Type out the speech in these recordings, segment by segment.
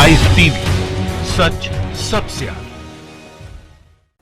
Live TV, सच सबसे आगे।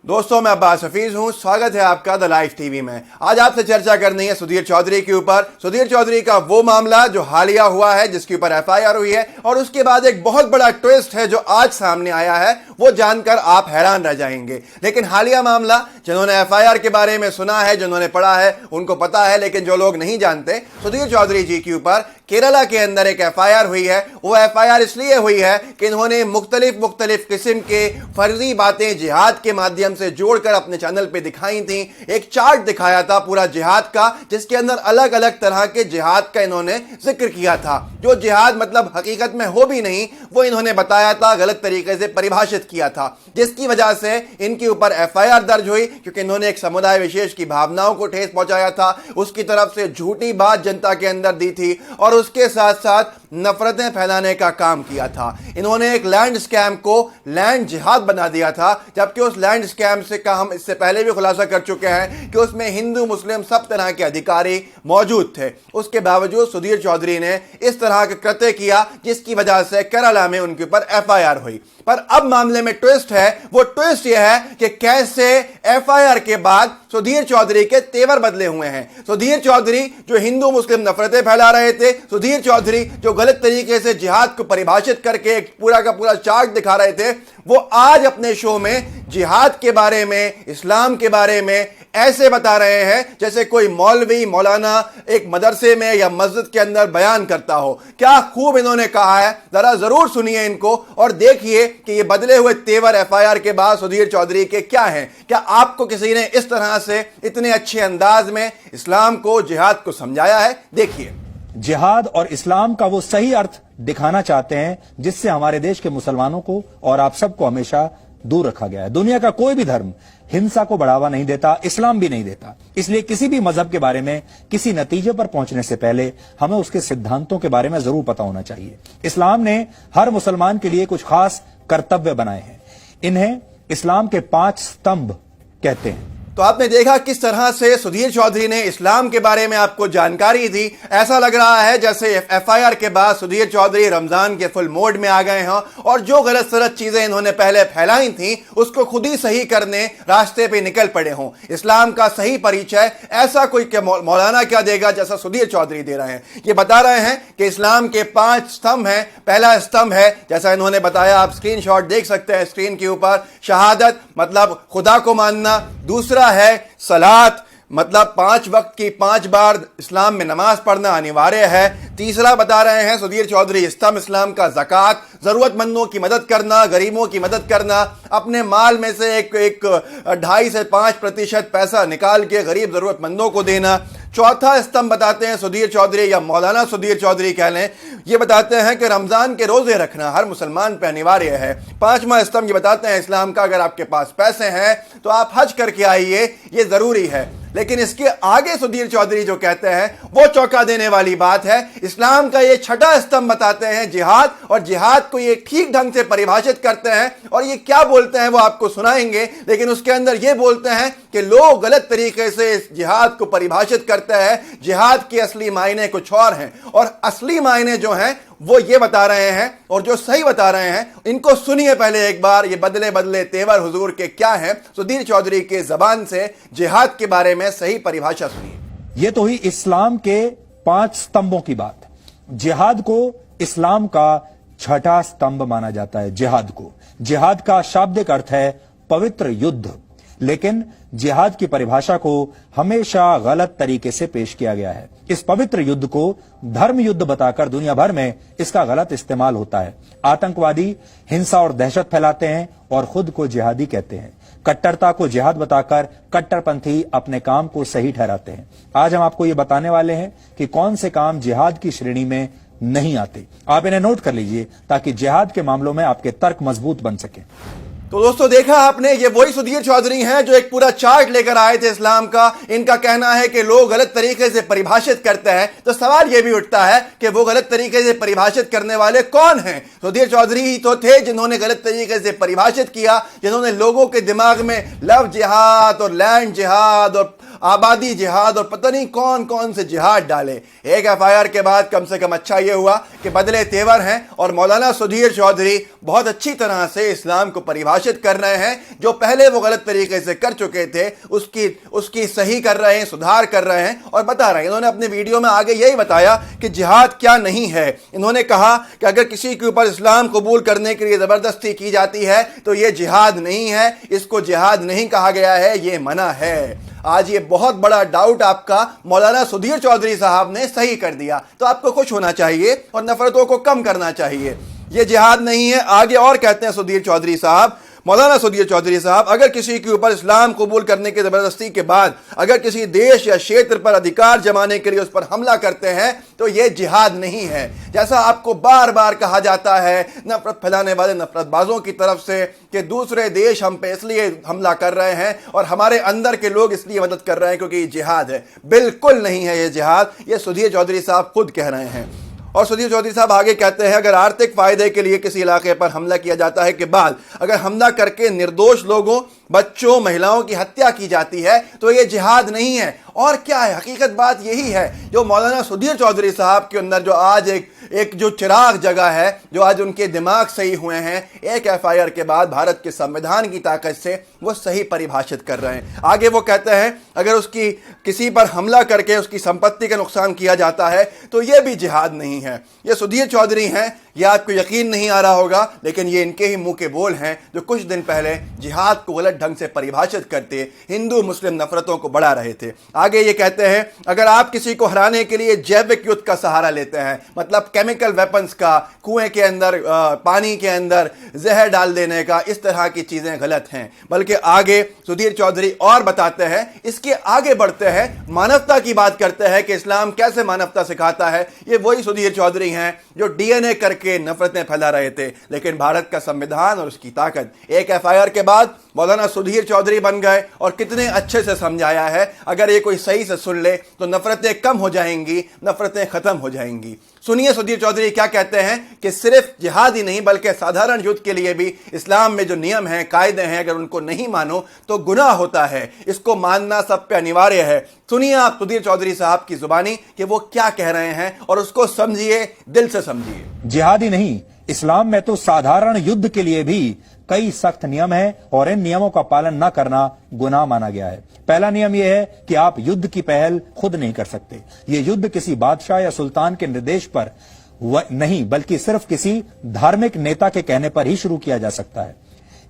दोस्तों, मैं अब्बास हफीज हूं। स्वागत है आपका द लाइव टीवी में। आज आपसे चर्चा करनी है सुधीर चौधरी के ऊपर। सुधीर चौधरी का वो मामला जो हालिया हुआ है, जिसके ऊपर एफआईआर हुई है, और उसके बाद एक बहुत बड़ा ट्विस्ट है जो आज सामने आया है। वो जानकर आप हैरान रह जाएंगे। लेकिन हालिया मामला, जिन्होंने एफआईआर के बारे में सुना है, जिन्होंने पढ़ा है, उनको पता है। लेकिन जो लोग नहीं जानते, सुधीर चौधरी जी के ऊपर केरला के अंदर एक एफआईआर हुई है। वो एफआईआर इसलिए हुई है कि इन्होंने मुख्तलिफ किस्म के फर्जी बातें जिहाद के माध्यम से जोड़कर अपने चैनल पे दिखाई थी। एक चार्ट दिखाया था पूरा जिहाद का, जिसके अंदर अलग अलग तरह के जिहाद का इन्होंने जिक्र किया था। जो जिहाद मतलब हकीकत में हो भी नहीं, वो इन्होंने बताया था, गलत तरीके से परिभाषित किया था, जिसकी वजह से इनके ऊपर एफआईआर दर्ज हुई। क्योंकि इन्होंने एक समुदाय विशेष की भावनाओं को ठेस पहुंचाया था, उसकी तरफ से झूठी बात जनता के अंदर दी थी, और उसके साथ साथ नफरतें फैलाने का काम किया था। इन्होंने एक लैंड स्कैम को लैंड जिहाद बना दिया था, जबकि उस लैंड स्कैम से का हम इससे पहले भी खुलासा कर चुके हैं कि उसमें हिंदू मुस्लिम सब तरह के अधिकारी मौजूद थे। उसके बावजूद सुधीर चौधरी ने इस तरह के कृत्य किया, जिसकी वजह से केरला में उनके ऊपर एफआईआर हुई। पर अब मामले में ट्विस्ट है। वो ट्विस्ट यह है कि कैसे एफआईआर के बाद सुधीर चौधरी के तेवर बदले हुए हैं। सुधीर चौधरी जो हिंदू मुस्लिम नफरतें फैला रहे थे, सुधीर चौधरी जो गलत तरीके से जिहाद को परिभाषित करके एक पूरा का पूरा चार्ट दिखा रहे थे, वो आज अपने शो में जिहाद के बारे में, इस्लाम के बारे में ऐसे बता रहे हैं जैसे कोई मौलवी मौलाना एक मदरसे में या मस्जिद के अंदर बयान करता हो। क्या खूब इन्होंने कहा है, जरा जरूर सुनिए इनको और देखिए कि ये बदले हुए तेवर एफआईआर के बाद सुधीर चौधरी के क्या हैं। क्या आपको किसी ने इस तरह से इतने अच्छे अंदाज में इस्लाम को, जिहाद को समझाया है? देखिए। जिहाद और इस्लाम का वो सही अर्थ दिखाना चाहते हैं जिससे हमारे देश के मुसलमानों को और आप सबको हमेशा दूर रखा गया है। दुनिया का कोई भी धर्म हिंसा को बढ़ावा नहीं देता, इस्लाम भी नहीं देता। इसलिए किसी भी मजहब के बारे में किसी नतीजे पर पहुंचने से पहले हमें उसके सिद्धांतों के बारे में जरूर पता होना चाहिए। इस्लाम ने हर मुसलमान के लिए कुछ खास कर्तव्य बनाए हैं। इन्हें इस्लाम के 5 स्तंभ कहते हैं। तो आपने देखा किस तरह से सुधीर चौधरी ने इस्लाम के बारे में आपको जानकारी दी। ऐसा लग रहा है जैसे एफआईआर के बाद सुधीर चौधरी रमजान के फुल मोड में आ गए हों और जो गलत सलत चीजें इन्होंने पहले फैलाई थी उसको खुद ही सही करने रास्ते पे निकल पड़े हों। इस्लाम का सही परिचय ऐसा कोई मौलाना क्या देगा जैसा सुधीर चौधरी दे रहे हैं। ये बता रहे हैं कि इस्लाम के 5 स्तंभ हैं। पहला स्तंभ है, जैसा इन्होंने बताया, आप स्क्रीनशॉट देख सकते हैं स्क्रीन के ऊपर, शहादत मतलब खुदा को मानना। दूसरा है सलात, मतलब 5 वक्त की 5 बार इस्लाम में नमाज पढ़ना अनिवार्य है। तीसरा बता रहे हैं सुधीर चौधरी स्तंभ इस्लाम का ज़कात, जरूरतमंदों की मदद करना, गरीबों की मदद करना, अपने माल में से एक 2.5 से 5% पैसा निकाल के गरीब जरूरतमंदों को देना। चौथा स्तंभ बताते हैं सुधीर चौधरी या मौलाना सुधीर चौधरी कह लें, ये बताते हैं कि रमजान के रोजे रखना हर मुसलमान पे अनिवार्य है। 5वां स्तंभ ये बताते हैं इस्लाम का, अगर आपके पास पैसे हैं तो आप हज करके आइए, ये जरूरी है। लेकिन इसके आगे सुधीर चौधरी जो कहते हैं वो चौंका देने वाली बात है। इस्लाम का ये छठा स्तंभ बताते हैं जिहाद, और जिहाद को ये ठीक ढंग से परिभाषित करते हैं। और ये क्या बोलते हैं वो आपको सुनाएंगे, लेकिन उसके अंदर ये बोलते हैं कि लोग गलत तरीके से इस जिहाद को परिभाषित करते हैं। जिहाद के असली मायने कुछ और हैं, और असली मायने जो हैं वो ये बता रहे हैं, और जो सही बता रहे हैं इनको सुनिए पहले एक बार। ये बदले बदले तेवर हुजूर के क्या हैं, सुधीर चौधरी के जबान से जिहाद के बारे में सही परिभाषा सुनिए। ये तो हुई इस्लाम के 5 स्तंभों की बात। जिहाद को इस्लाम का छठा स्तंभ माना जाता है। जिहाद को, जिहाद का शाब्दिक अर्थ है पवित्र युद्ध, लेकिन जिहाद की परिभाषा को हमेशा गलत तरीके से पेश किया गया है। इस पवित्र युद्ध को धर्म युद्ध बताकर दुनिया भर में इसका गलत इस्तेमाल होता है। आतंकवादी हिंसा और दहशत फैलाते हैं और खुद को जिहादी कहते हैं। कट्टरता को जिहाद बताकर कट्टरपंथी अपने काम को सही ठहराते हैं। आज हम आपको ये बताने वाले हैं कि कौन से काम जिहाद की श्रेणी में नहीं आते। आप इन्हें नोट कर लीजिए ताकि जिहाद के मामलों में आपके तर्क मजबूत बन सके। तो दोस्तों देखा आपने, ये वही सुधीर चौधरी हैं जो एक पूरा चार्ट लेकर आए थे इस्लाम का। इनका कहना है कि लोग गलत तरीके से परिभाषित करते हैं। तो सवाल ये भी उठता है कि वो गलत तरीके से परिभाषित करने वाले कौन हैं? सुधीर चौधरी ही तो थे जिन्होंने गलत तरीके से परिभाषित किया, जिन्होंने लोगों के दिमाग में लव जिहाद और लैंड जिहाद आबादी जिहाद और पता नहीं कौन कौन से जिहाद डाले। एक एफआईआर के बाद कम से कम अच्छा यह हुआ कि बदले तेवर हैं और मौलाना सुधीर चौधरी बहुत अच्छी तरह से इस्लाम को परिभाषित कर रहे हैं। जो पहले वो गलत तरीके से कर चुके थे उसकी सही कर रहे हैं, सुधार कर रहे हैं और बता रहे हैं। इन्होंने अपने वीडियो में आगे यही बताया कि जिहाद क्या नहीं है। इन्होंने कहा कि अगर किसी के ऊपर इस्लाम कबूल करने के लिए जबरदस्ती की जाती है तो यह जिहाद नहीं है, इसको जिहाद नहीं कहा गया है, यह मना है। आज ये बहुत बड़ा डाउट आपका मौलाना सुधीर चौधरी साहब ने सही कर दिया, तो आपको खुश होना चाहिए और नफरतों को कम करना चाहिए। ये जिहाद नहीं है। आगे और कहते हैं सुधीर चौधरी साहब, मौलाना सुधीर चौधरी साहब, अगर किसी के ऊपर इस्लाम कबूल करने की जबरदस्ती के बाद अगर किसी देश या क्षेत्र पर अधिकार जमाने के लिए उस पर हमला करते हैं तो यह जिहाद नहीं है। जैसा आपको बार बार कहा जाता है नफरत फैलाने वाले नफरतबाजों की तरफ से कि दूसरे देश हम पे इसलिए हमला कर रहे हैं और हमारे अंदर के लोग इसलिए मदद कर रहे हैं क्योंकि ये जिहाद है। बिल्कुल नहीं है ये जिहाद, ये सुधीर चौधरी साहब खुद कह रहे हैं। और सुधीर चौधरी साहब आगे कहते हैं, अगर आर्थिक फायदे के लिए किसी इलाके पर हमला किया जाता है के बाद अगर हमला करके निर्दोष लोगों, बच्चों, महिलाओं की हत्या की जाती है तो यह जिहाद नहीं है। और क्या है, हकीकत बात यही है जो मौलाना सुधीर चौधरी साहब के अंदर जो आज एक जो चिराग जगा है, जो आज उनके दिमाग सही हुए हैं एक एफआईआर के बाद भारत के संविधान की ताकत से वो सही परिभाषित कर रहे हैं। आगे वो कहते हैं अगर उसकी किसी पर हमला करके उसकी संपत्ति का नुकसान किया जाता है तो यह भी जिहाद नहीं है। ये सुधीर चौधरी हैं, यह आपको यकीन नहीं आ रहा होगा लेकिन ये इनके ही मुंह के बोल हैं जो कुछ दिन पहले जिहाद को गलत ढंग से परिभाषित करते हिंदू मुस्लिम नफरतों को बढ़ा रहे थे। आगे ये कहते हैं अगर आप किसी को हराने के लिए जैविक युद्ध का सहारा लेते हैं, मतलब केमिकल वेपन्स का, कुएं के अंदर पानी के अंदर जहर डाल देने का, इस तरह की चीजें गलत हैं। बल्कि आगे सुधीर चौधरी और बताते हैं, इसके आगे बढ़ते हैं, मानवता की बात करते हैं कि इस्लाम कैसे मानवता सिखाता है। ये वही सुधीर चौधरी हैं जो डीएनए करके नफरतें फैला रहे थे, लेकिन भारत का संविधान और उसकी ताकत एक एफआईआर के बाद मौलाना सुधीर चौधरी बन गए और कितने अच्छे से समझाया है। अगर ये कोई सही से सुन ले तो नफरतें कम हो जाएंगी, नफरतें खत्म हो जाएंगी। सुनिए सुधीर चौधरी क्या कहते हैं कि सिर्फ जिहाद ही नहीं बल्कि साधारण युद्ध के लिए भी इस्लाम में जो नियम हैं, कायदे हैं, अगर उनको नहीं मानो तो गुनाह होता है। इसको मानना सब पे अनिवार्य है। सुनिए आप सुधीर चौधरी साहब की जुबानी कि वो क्या कह रहे हैं और उसको समझिए, दिल से समझिए। जिहाद ही नहीं, इस्लाम में तो साधारण युद्ध के लिए भी कई सख्त नियम हैं और इन नियमों का पालन न करना गुनाह माना गया है। पहला नियम यह है कि आप युद्ध की पहल खुद नहीं कर सकते। ये युद्ध किसी बादशाह या सुल्तान के निर्देश पर नहीं बल्कि सिर्फ किसी धार्मिक नेता के कहने पर ही शुरू किया जा सकता है।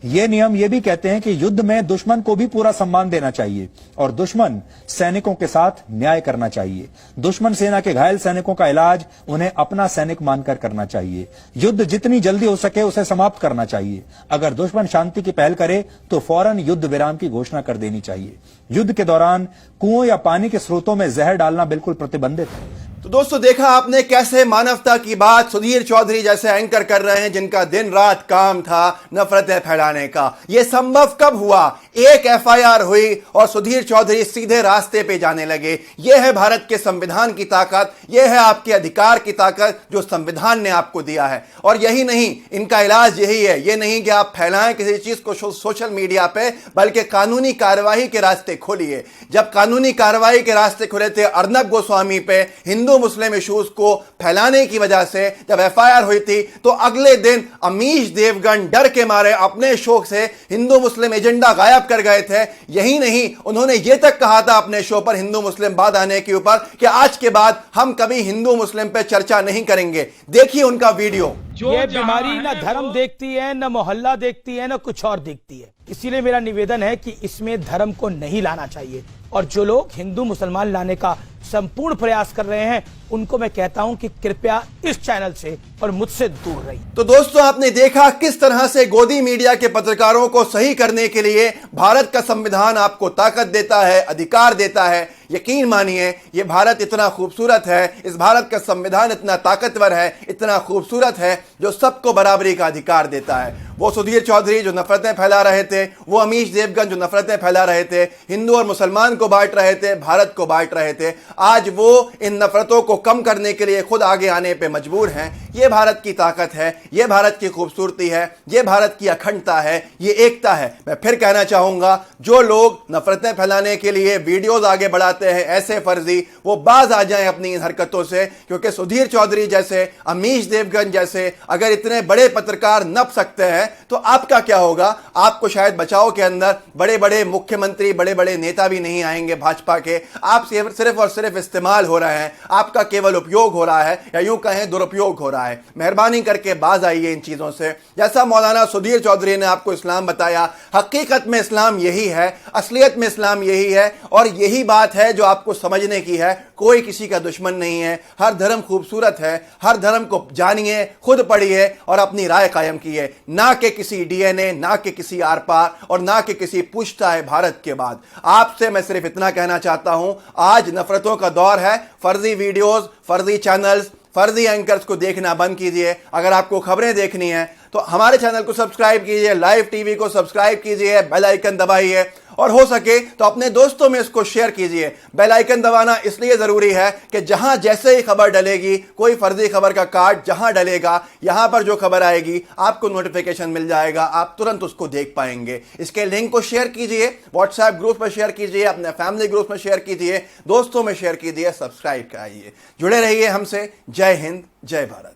ये नियम ये भी कहते हैं कि युद्ध में दुश्मन को भी पूरा सम्मान देना चाहिए और दुश्मन सैनिकों के साथ न्याय करना चाहिए। दुश्मन सेना के घायल सैनिकों का इलाज उन्हें अपना सैनिक मानकर करना चाहिए। युद्ध जितनी जल्दी हो सके उसे समाप्त करना चाहिए। अगर दुश्मन शांति की पहल करे तो फौरन युद्ध विराम की घोषणा कर देनी चाहिए। युद्ध के दौरान कुओं या पानी के स्रोतों में जहर डालना बिल्कुल प्रतिबंधित है। तो दोस्तों देखा आपने कैसे मानवता की बात सुधीर चौधरी जैसे एंकर कर रहे हैं जिनका दिन रात काम था नफरतें फैलाने का। यह संभव कब हुआ? एक एफआईआर हुई और सुधीर चौधरी सीधे रास्ते पे जाने लगे। यह है भारत के संविधान की ताकत, यह है आपके अधिकार की ताकत जो संविधान ने आपको दिया है। और यही नहीं, इनका इलाज यही है। यह नहीं कि आप फैलाएं किसी चीज को सोशल मीडिया पे, बल्कि कानूनी कार्यवाही के रास्ते खोलिए। जब कानूनी कार्यवाही के रास्ते खुले थे अर्नब गोस्वामी पे हिंदू मुस्लिम इश्यूज को फैलाने की वजह से, जब एफआईआर हुई थी तो अगले दिन अमीश देवगन डर के मारे अपने शो से हिंदू मुस्लिम एजेंडा गायब कर गए थे। यही नहीं, उन्होंने यह तक कहा था अपने शो पर हिंदू मुस्लिम बाद आने के ऊपर कि आज के बाद हम कभी हिंदू मुस्लिम पे चर्चा नहीं करेंगे। देखिए उनका वीडियो। ये बीमारी ना धर्म देखती है, ना मोहल्ला देखती है, ना कुछ और देखती है। इसीलिए मेरा निवेदन है कि इसमें धर्म को नहीं लाना चाहिए और जो लोग हिंदू मुसलमान लाने का संपूर्ण प्रयास कर रहे हैं उनको मैं कहता हूं कि कृपया इस चैनल से और मुझसे दूर रहिए। तो दोस्तों आपने देखा किस तरह से गोदी मीडिया के पत्रकारों को सही करने के लिए भारत का संविधान आपको ताकत देता है, अधिकार देता है। यकीन मानिए ये भारत इतना खूबसूरत है, इस भारत का संविधान इतना ताकतवर है, इतना खूबसूरत है जो सबको बराबरी का अधिकार देता है। वो सुधीर चौधरी जो नफरतें फैला रहे थे, वो अमीश देवगन जो नफरतें फैला रहे थे, हिंदू और मुसलमान को बांट रहे थे, भारत को बांट रहे थे, आज वो इन नफरतों को कम करने के लिए खुद आगे आने पे मजबूर हैं। ये भारत की ताकत है, ये भारत की खूबसूरती है, ये भारत की अखंडता है, ये एकता है। मैं फिर कहना चाहूंगा, जो लोग नफरतें फैलाने के लिए वीडियोस आगे बढ़ाते हैं, ऐसे फर्जी, वो बाज आ जाएं अपनी इन हरकतों से, क्योंकि सुधीर चौधरी जैसे, अमीश देवगन जैसे अगर इतने बड़े पत्रकार नप सकते हैं तो आपका क्या होगा। आपको शायद बचाव के अंदर बड़े बड़े मुख्यमंत्री, बड़े बड़े नेता भी नहीं आएंगे भाजपा के। आप सिर्फ और सिर्फ इस्तेमाल हो रहे हैं, आपका केवल उपयोग हो रहा है, या यूं कहें दुरुपयोग हो रहा है। मेहरबानी करके बाज आइए इन चीजों से। जैसा मौलाना सुधीर चौधरी ने आपको इस्लाम बताया, हकीकत में इस्लाम यही है, असलियत में इस्लाम यही है, और यही बात है जो आपको समझने की है। कोई किसी का दुश्मन नहीं है, हर धर्म खूबसूरत है, हर धर्म को जानिए, खुद पढ़िए और अपनी राय कायम कीजिए, ना कि किसी डीएनए, ना कि किसी आर पार, और ना कि किसी पूछता है भारत के बाद। आपसे मैं सिर्फ इतना कहना चाहता हूं, आज नफरतों का दौर है। फर्जी वीडियोस, फर्जी चैनल्स, फर्जी एंकर्स को देखना बंद कीजिए। अगर आपको खबरें देखनी है तो हमारे चैनल को सब्सक्राइब कीजिए, लाइव टीवी को सब्सक्राइब कीजिए, बेल आइकन दबाइए, और हो सके तो अपने दोस्तों में इसको शेयर कीजिए। बेल आइकन दबाना इसलिए जरूरी है कि जहां जैसे ही खबर डलेगी, कोई फर्जी खबर का कार्ड जहां डलेगा, यहां पर जो खबर आएगी आपको नोटिफिकेशन मिल जाएगा, आप तुरंत उसको देख पाएंगे। इसके लिंक को शेयर कीजिए, व्हाट्सएप ग्रुप में शेयर कीजिए, अपने फैमिली ग्रुप में शेयर कीजिए, दोस्तों में शेयर कीजिए, सब्सक्राइब कराइए। जुड़े रहिए हमसे। जय हिंद, जय भारत।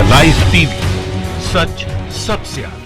लाइव टीवी, सच सबसे आगे।